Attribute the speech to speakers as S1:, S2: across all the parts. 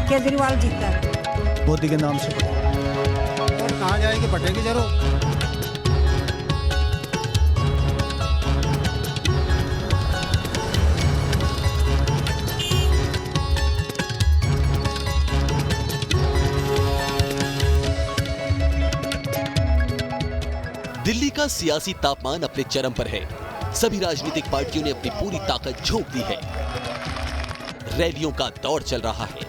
S1: केजरीवाल जीतता है
S2: मोदी के नाम से।
S3: और कहाँ जाएगी, बटेगी जरूर।
S4: दिल्ली का सियासी तापमान अपने चरम पर है। सभी राजनीतिक पार्टियों ने अपनी पूरी ताकत झोंक दी है। रैलियों का दौर चल रहा है।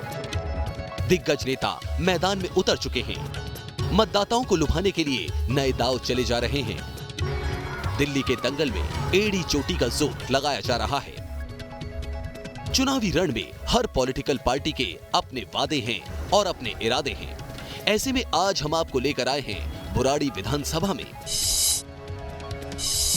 S4: दिग्गज नेता मैदान में उतर चुके हैं। मतदाताओं को लुभाने के लिए नए दांव चले जा रहे हैं। दिल्ली के दंगल में एड़ी चोटी का जोर लगाया जा रहा है। चुनावी रण में हर पॉलिटिकल पार्टी के अपने वादे हैं और अपने इरादे हैं। ऐसे में आज हम आपको लेकर आए हैं बुराड़ी विधानसभा में।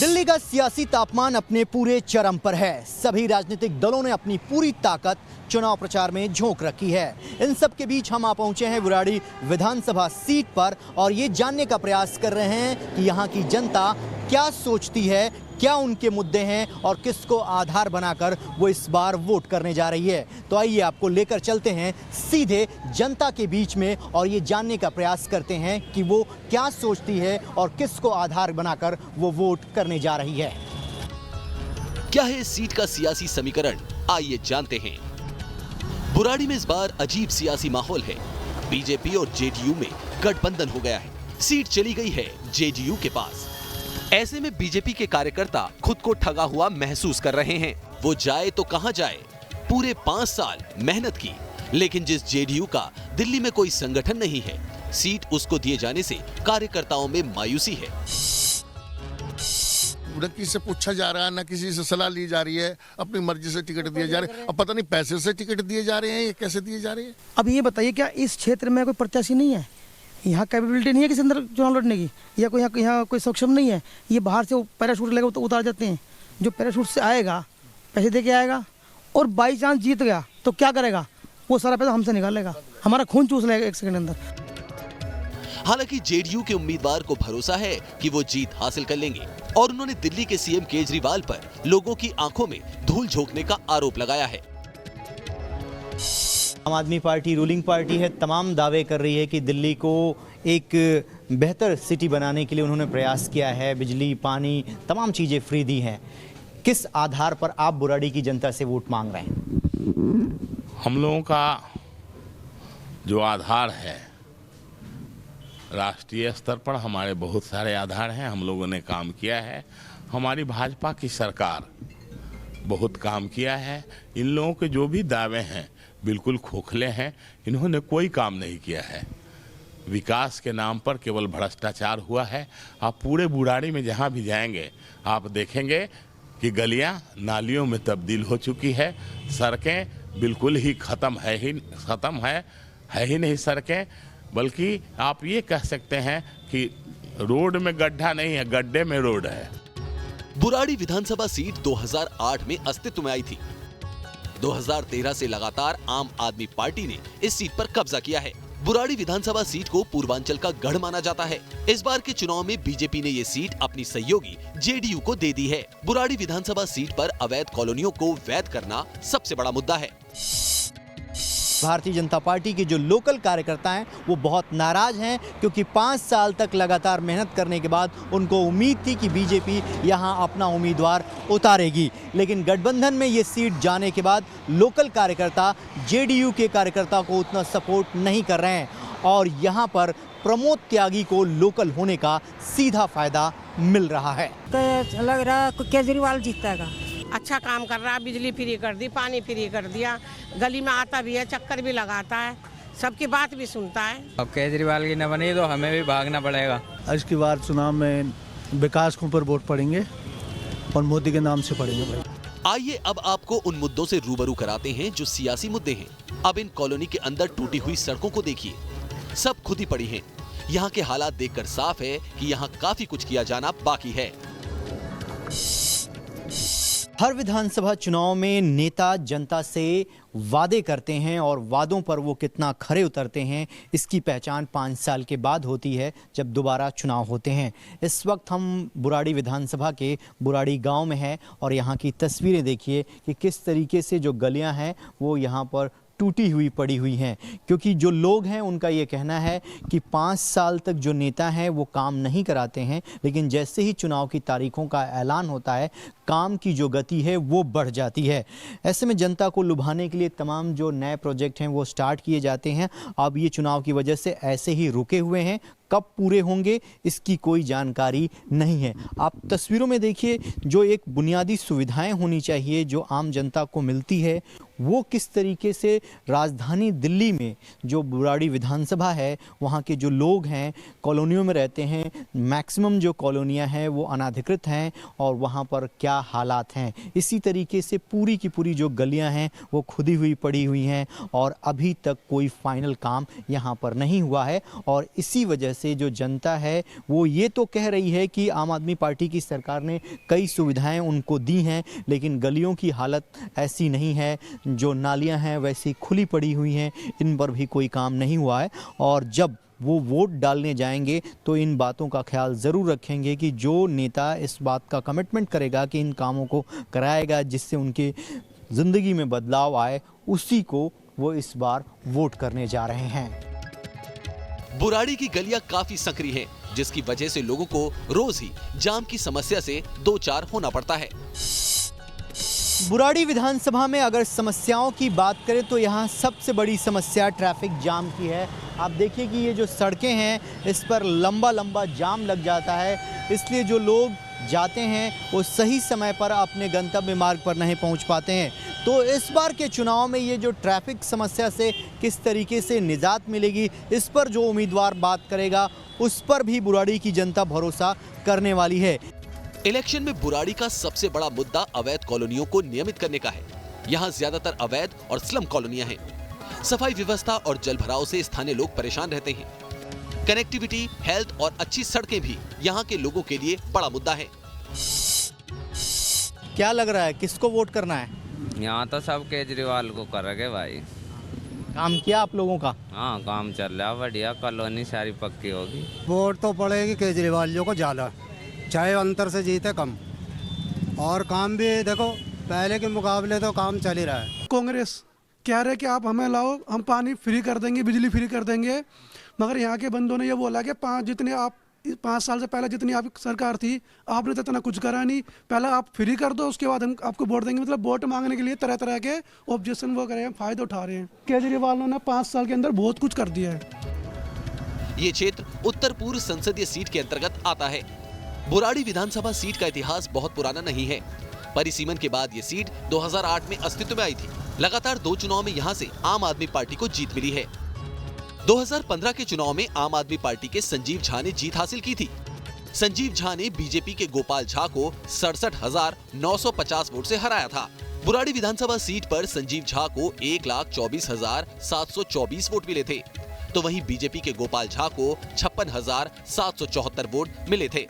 S2: दिल्ली का सियासी तापमान अपने पूरे चरम पर है। सभी राजनीतिक दलों ने अपनी पूरी ताकत चुनाव प्रचार में झोंक रखी है। इन सब के बीच हम आ पहुंचे हैं बुराड़ी विधानसभा सीट पर और ये जानने का प्रयास कर रहे हैं कि यहाँ की जनता क्या सोचती है, क्या उनके मुद्दे हैं और किसको आधार बनाकर वो इस बार वोट करने जा रही है। तो आइए आपको लेकर चलते हैं सीधे जनता के बीच में और ये जानने का प्रयास करते हैं कि वो क्या सोचती है और किसको आधार बनाकर वो वोट करने जा रही है।
S4: क्या है इस सीट का सियासी समीकरण, आइए जानते हैं। बुराड़ी में इस बार अजीब सियासी माहौल है। बीजेपी और जेडीयू में गठबंधन हो गया है। सीट चली गई है जेडीयू के पास। ऐसे में बीजेपी के कार्यकर्ता खुद को ठगा हुआ महसूस कर रहे हैं। वो जाए तो कहां जाए, पूरे 5 साल मेहनत की, लेकिन जिस जेडीयू का दिल्ली में कोई संगठन नहीं है, सीट उसको दिए जाने से कार्यकर्ताओं में मायूसी है।
S5: न किसी से पूछा जा रहा है, न किसी से सलाह ली जा रही है, अपनी मर्जी से टिकट दिए जा रहे हैं। अब पता नहीं पैसे से टिकट दिए जा रहे हैं, ये कैसे दिए जा रहे हैं।
S6: अब ये बताइए, क्या इस क्षेत्र में कोई प्रत्याशी नहीं है? यहाँ कैपेबिलिटी नहीं है किसी अंदर चुनाव लड़ने की, या कोई यहाँ कोई सक्षम नहीं है? ये बाहर से पैराशूट लेकर तो उतार जाते हैं। जो पैराशूट से आएगा, पैसे दे के आएगा और बाई चांस जीत गया तो क्या करेगा? वो सारा पैसा हमसे निकालेगा, हमारा खून चूस लेगा 1 सेकंड अंदर।
S4: हालांकि जेडीयू के उम्मीदवार को भरोसा है कि वो जीत हासिल कर लेंगे और उन्होंने दिल्ली के सीएम केजरीवाल पर लोगों की आंखों में धूल झोंकने का आरोप लगाया है।
S2: आम आदमी पार्टी रूलिंग पार्टी है, तमाम दावे कर रही है कि दिल्ली को एक बेहतर सिटी बनाने के लिए उन्होंने प्रयास किया है। बिजली, पानी, तमाम चीज़ें फ्री दी हैं। किस आधार पर आप बुराड़ी की जनता से वोट मांग रहे हैं?
S7: हम लोगों का जो आधार है, राष्ट्रीय स्तर पर हमारे बहुत सारे आधार हैं। हम लोगों ने काम किया है। हमारी भाजपा की सरकार बहुत काम किया है। इन लोगों के जो भी दावे हैं बिल्कुल खोखले हैं। इन्होंने कोई काम नहीं किया है। विकास के नाम पर केवल भ्रष्टाचार हुआ है। आप पूरे बुराड़ी में जहां भी जाएंगे आप देखेंगे कि गलियां नालियों में तब्दील हो चुकी है। सड़कें बिल्कुल ही खत्म है ही नहीं सड़कें, बल्कि आप ये कह सकते हैं कि रोड में गड्ढा नहीं है, गड्ढे में रोड है।
S4: बुराड़ी विधानसभा सीट 2008 में अस्तित्व में आई थी। 2013 से लगातार आम आदमी पार्टी ने इस सीट पर कब्जा किया है। बुराड़ी विधानसभा सीट को पूर्वांचल का गढ़ माना जाता है। इस बार के चुनाव में बीजेपी ने ये सीट अपनी सहयोगी जेडीयू को दे दी है। बुराड़ी विधानसभा सीट पर अवैध कॉलोनियों को वैध करना सबसे बड़ा मुद्दा है।
S2: भारतीय जनता पार्टी के जो लोकल कार्यकर्ता हैं वो बहुत नाराज हैं, क्योंकि 5 साल तक लगातार मेहनत करने के बाद उनको उम्मीद थी कि बीजेपी यहां अपना उम्मीदवार उतारेगी, लेकिन गठबंधन में ये सीट जाने के बाद लोकल कार्यकर्ता जेडीयू के कार्यकर्ता को उतना सपोर्ट नहीं कर रहे हैं और यहां पर प्रमोद त्यागी को लोकल होने का सीधा फायदा मिल रहा है।
S1: तो लग रहा है केजरीवाल जीतेगा।
S8: अच्छा काम कर रहा है, बिजली फ्री कर दी, पानी फ्री कर दिया, गली में आता भी है, चक्कर भी लगाता है, सबकी बात भी सुनता है।
S9: अब केजरीवाल की न बनी तो हमें भी भागना पड़ेगा।
S2: आज की बार चुनाव में विकास के ऊपर वोट पड़ेंगे और मोदी के नाम से पड़ेंगे भाई।
S4: आइए अब आपको उन मुद्दों से रूबरू कराते हैं जो सियासी मुद्दे हैं। अब इन कॉलोनी के अंदर टूटी हुई सड़कों को देखिए, सब खुदी पड़ी हैं। यहाँ के हालात देखकर साफ है कि यहाँ काफी कुछ किया जाना बाकी है।
S2: हर विधानसभा चुनाव में नेता जनता से वादे करते हैं और वादों पर वो कितना खरे उतरते हैं इसकी पहचान 5 साल के बाद होती है, जब दोबारा चुनाव होते हैं। इस वक्त हम बुराड़ी विधानसभा के बुराड़ी गांव में हैं और यहाँ की तस्वीरें देखिए कि किस तरीके से जो गलियां हैं वो यहाँ पर टूटी हुई पड़ी हुई हैं, क्योंकि जो लोग हैं उनका ये कहना है कि 5 साल तक जो नेता हैं वो काम नहीं कराते हैं, लेकिन जैसे ही चुनाव की तारीखों का ऐलान होता है काम की जो गति है वो बढ़ जाती है। ऐसे में जनता को लुभाने के लिए तमाम जो नए प्रोजेक्ट हैं वो स्टार्ट किए जाते हैं। अब ये चुनाव की वजह से ऐसे ही रुके हुए हैं, कब पूरे होंगे इसकी कोई जानकारी नहीं है। आप तस्वीरों में देखिए, जो एक बुनियादी सुविधाएं होनी चाहिए जो आम जनता को मिलती है वो किस तरीके से राजधानी दिल्ली में जो बुराड़ी विधानसभा है वहाँ के जो लोग हैं कॉलोनियों में रहते हैं, मैक्सिमम जो कॉलोनियाँ हैं वो अनाधिकृत हैं और वहाँ पर क्या हालात हैं। इसी तरीके से पूरी की पूरी जो गलियाँ हैं वो खुदी हुई पड़ी हुई हैं और अभी तक कोई फाइनल काम यहाँ पर नहीं हुआ है। और इसी वजह से जो जनता है वो ये तो कह रही है कि आम आदमी पार्टी की सरकार ने कई सुविधाएं उनको दी हैं, लेकिन गलियों की हालत ऐसी नहीं है, जो नालियां हैं वैसी खुली पड़ी हुई हैं, इन पर भी कोई काम नहीं हुआ है। और जब वो वोट डालने जाएंगे तो इन बातों का ख्याल ज़रूर रखेंगे कि जो नेता इस बात का कमिटमेंट करेगा कि इन कामों को कराएगा जिससे उनकी ज़िंदगी में बदलाव आए, उसी को वो इस बार वोट करने जा रहे हैं।
S4: बुराड़ी की गलियां काफी संकरी हैं, जिसकी वजह से लोगों को रोज ही जाम की समस्या से दो चार होना पड़ता है।
S2: बुराड़ी विधानसभा में अगर समस्याओं की बात करें तो यहाँ सबसे बड़ी समस्या ट्रैफिक जाम की है। आप देखिए कि ये जो सड़कें हैं इस पर लंबा लंबा जाम लग जाता है, इसलिए जो लोग जाते हैं वो सही समय पर अपने गंतव्य मार्ग पर नहीं पहुंच पाते हैं। तो इस बार के चुनाव में ये जो ट्रैफिक समस्या से किस तरीके से निजात मिलेगी, इस पर जो उम्मीदवार बात करेगा उस पर भी बुराड़ी की जनता भरोसा करने वाली है।
S4: इलेक्शन में बुराड़ी का सबसे बड़ा मुद्दा अवैध कॉलोनियों को नियमित करने का है। यहाँ ज्यादातर अवैध और स्लम कॉलोनियां हैं। सफाई व्यवस्था और जल भराव से स्थानीय लोग परेशान रहते हैं। कनेक्टिविटी, हेल्थ और अच्छी सड़कें भी यहाँ के लोगों के लिए बड़ा मुद्दा है।
S2: क्या लग रहा है किसको वोट करना है?
S10: यहाँ तो सब केजरीवाल को करेंगे भाई।
S2: काम किया आप लोगों का?
S10: हाँ, काम चल रहा है बढ़िया, कॉलोनी सारी पक्की होगी।
S3: वोट तो पड़ेगी केजरीवाल जी को ज़्यादा, चाहे अंतर से जीते कम, और काम भी देखो पहले के मुकाबले तो काम चल ही रहा है।
S11: कांग्रेस कह रहे कि आप हमें लाओ, हम पानी फ्री कर देंगे, बिजली फ्री कर देंगे, मगर यहाँ के बंदों ने ये बोला कि 5 साल से पहले जितनी आपकी सरकार थी आपने तो इतना कुछ करा नहीं, पहले आप फ्री कर दो उसके बाद हम आपको वोट देंगे। मतलब वोट मांगने के लिए तरह तरह के ऑब्जेक्शन वो कर रहे हैं, फायदा उठा रहे हैं। केजरीवाल ने 5 साल के अंदर बहुत कुछ कर दिया है।
S4: ये क्षेत्र उत्तर पूर्व संसदीय सीट के अंतर्गत आता है। बुराड़ी विधानसभा सीट का इतिहास बहुत पुराना नहीं है। परिसीमन के बाद ये सीट 2008 में अस्तित्व में आई थी। लगातार 2 चुनाव में यहाँ से आम आदमी पार्टी को जीत मिली है। 2015 के चुनाव में आम आदमी पार्टी के संजीव झा ने जीत हासिल की थी। संजीव झा ने बीजेपी के गोपाल झा को 67,950 वोट से हराया था। बुराड़ी विधानसभा सीट पर संजीव झा को 1,24,724 वोट मिले थे, तो वहीं बीजेपी के गोपाल झा को 56,774 वोट मिले थे।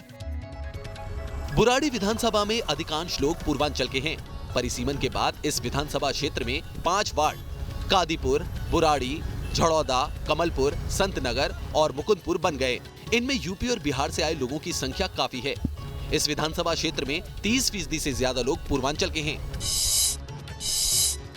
S4: बुराड़ी विधानसभा में अधिकांश लोग पूर्वांचल के हैं। परिसीमन के बाद इस विधानसभा क्षेत्र में 5 वार्ड कादीपुर, बुराड़ी, झड़ौदा, कमलपुर, संतनगर और मुकुंदपुर बन गए। इनमें यूपी और बिहार से आए लोगों की संख्या काफी है। इस विधानसभा क्षेत्र में 30% से ज्यादा लोग पूर्वांचल के हैं।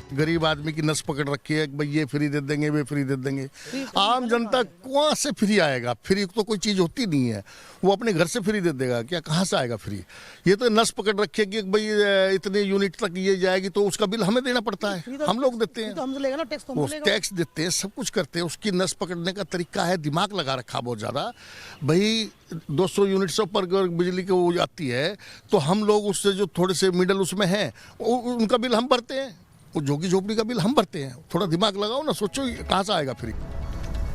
S5: गरीब आदमी की नस पकड़ रखी है, भाई ये फ्री दे देंगे, वे फ्री दे देंगे। आम जनता कहाँ से फ्री आएगा? फ्री तो कोई चीज होती नहीं है, वो अपने घर से फ्री दे देगा क्या? कहाँ से आएगा फ्री? ये तो नस पकड़ रखी है कि भाई इतने यूनिट तक ये जाएगी तो उसका बिल हमें देना पड़ता है, हम लोग देते हैं, वो टैक्स देते हैं, सब कुछ करते हैं। उसकी नस पकड़ने का तरीका है, दिमाग लगा रखा बहुत ज्यादा। भाई 200 यूनिट से ऊपर बिजली की वो जाती है तो हम लोग उससे जो थोड़े से मिडल उसमें हैं उनका बिल हम भरते हैं, वो झोंकी झोपड़ी का बिल हम भरते हैं। थोड़ा दिमाग लगाओ ना, सोचो कहां से आएगा फ्री।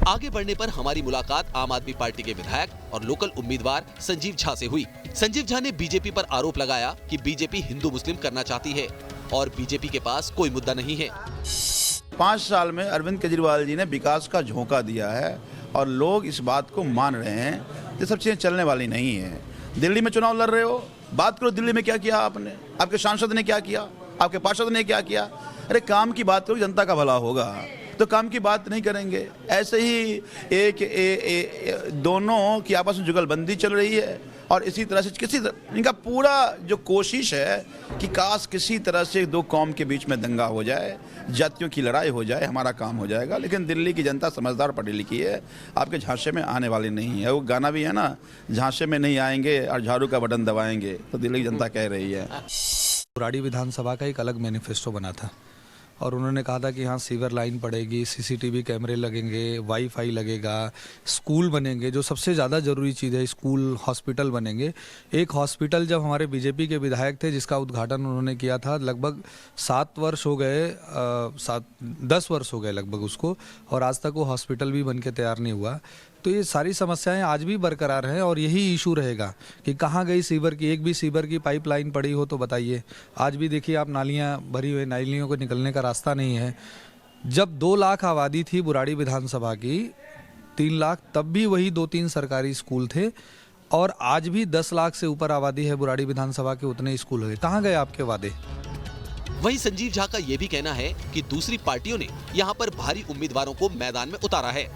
S4: आगे बढ़ने पर हमारी मुलाकात आम आदमी पार्टी के विधायक और लोकल उम्मीदवार संजीव झा से हुई। संजीव झा ने बीजेपी पर आरोप लगाया कि बीजेपी हिंदू मुस्लिम करना चाहती है और बीजेपी के पास कोई मुद्दा नहीं है।
S12: 5 साल में अरविंद केजरीवाल जी ने विकास का झोंका दिया है और लोग इस बात को मान रहे हैं। ये सब चीजें चलने वाली नहीं है। दिल्ली में चुनाव लड़ रहे हो, बात करो दिल्ली में क्या किया आपने, आपके सांसद ने क्या किया, आपके पार्षद ने क्या किया। अरे काम की बात करो, जनता का भला होगा। तो काम की बात नहीं करेंगे। ऐसे ही दोनों की आपस में जुगलबंदी चल रही है और इसी तरह से इनका पूरा जो कोशिश है कि काश किसी तरह से दो कौम के बीच में दंगा हो जाए, जातियों की लड़ाई हो जाए, हमारा काम हो जाएगा। लेकिन दिल्ली की जनता समझदार पढ़ी लिखी है, आपके झांसे में आने वाली नहीं है। वो गाना भी है ना, झांसे में नहीं आएंगे और झाड़ू का बटन दबाएंगे, तो दिल्ली की जनता कह रही है।
S13: बुराड़ी विधानसभा का एक अलग मैनिफेस्टो बना था और उन्होंने कहा था कि यहाँ सीवर लाइन पड़ेगी, सीसीटीवी कैमरे लगेंगे, वाईफाई लगेगा, स्कूल बनेंगे, जो सबसे ज़्यादा ज़रूरी चीज़ है, स्कूल, हॉस्पिटल बनेंगे। एक हॉस्पिटल जब हमारे बीजेपी के विधायक थे जिसका उद्घाटन उन्होंने किया था, लगभग 10 वर्ष हो गए लगभग उसको, और आज तक वो हॉस्पिटल भी बन के तैयार नहीं हुआ। तो ये सारी समस्याएं आज भी बरकरार हैं और यही इशू रहेगा कि कहाँ गई सीवर की, एक भी सीवर की पाइपलाइन पड़ी हो तो बताइए। आज भी देखिए आप, नालियाँ भरी हुई, नालियों को निकलने का रास्ता नहीं है। जब 2 लाख आबादी थी बुराड़ी विधानसभा की, 3 लाख, तब भी वही 2-3 सरकारी स्कूल थे, और आज भी 10 लाख से ऊपर आबादी है बुराड़ी विधानसभा के, उतने स्कूल हुए। कहाँ गए आपके वादे?
S4: वहीं संजीव झा का यह भी कहना है कि दूसरी पार्टियों ने यहाँ पर भारी उम्मीदवारों को मैदान में उतारा है।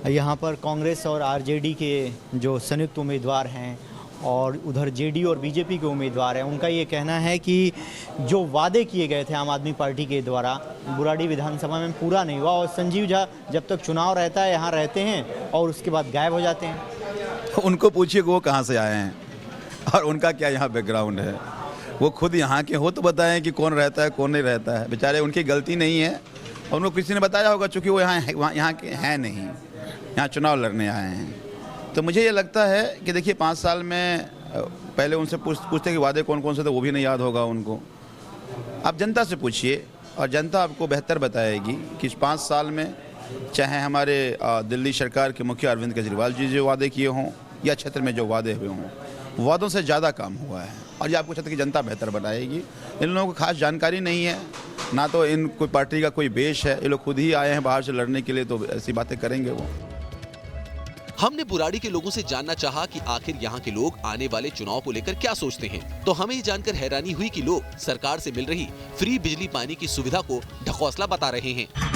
S2: यहाँ पर कांग्रेस और आरजेडी के जो संयुक्त उम्मीदवार हैं और उधर जेडीयू और बीजेपी के उम्मीदवार हैं, उनका ये कहना है कि जो वादे किए गए थे आम आदमी पार्टी के द्वारा बुराड़ी विधानसभा में पूरा नहीं हुआ। और संजीव झा जब तक चुनाव रहता है यहाँ रहते हैं और उसके बाद गायब हो जाते हैं।
S12: उनको पूछिए कि वो कहाँ से आए हैं और उनका क्या यहाँ बैकग्राउंड है। वो खुद यहाँ के हो तो बताएं कि कौन रहता है कौन नहीं रहता है। बेचारे, उनकी गलती नहीं है और उनको किसी ने बताया होगा, चूँकि वो यहाँ के हैं नहीं, यहाँ चुनाव लड़ने आए हैं। तो मुझे ये लगता है कि देखिए 5 साल में पहले उनसे पूछते कि वादे कौन कौन से थे, वो भी नहीं याद होगा उनको। आप जनता से पूछिए और जनता आपको बेहतर बताएगी कि इस 5 साल में चाहे हमारे दिल्ली सरकार के मुखिया अरविंद केजरीवाल जी जो वादे किए हों या क्षेत्र में जो वादे हुए हों, वादों से ज़्यादा काम हुआ है। और ये आपको क्षेत्र की जनता बेहतर बताएगी। इन लोगों को खास जानकारी नहीं है, ना तो इन कोई पार्टी का कोई बेश है। ये लोग खुद ही आए हैं बाहर से लड़ने के लिए, तो ऐसी बातें करेंगे वो।
S4: हमने बुराड़ी के लोगों से जानना चाहा कि आखिर यहाँ के लोग आने वाले चुनाव को लेकर क्या सोचते हैं। तो हमें ये जानकर हैरानी हुई कि लोग सरकार से मिल रही फ्री बिजली पानी की सुविधा को ढकोसला बता रहे हैं।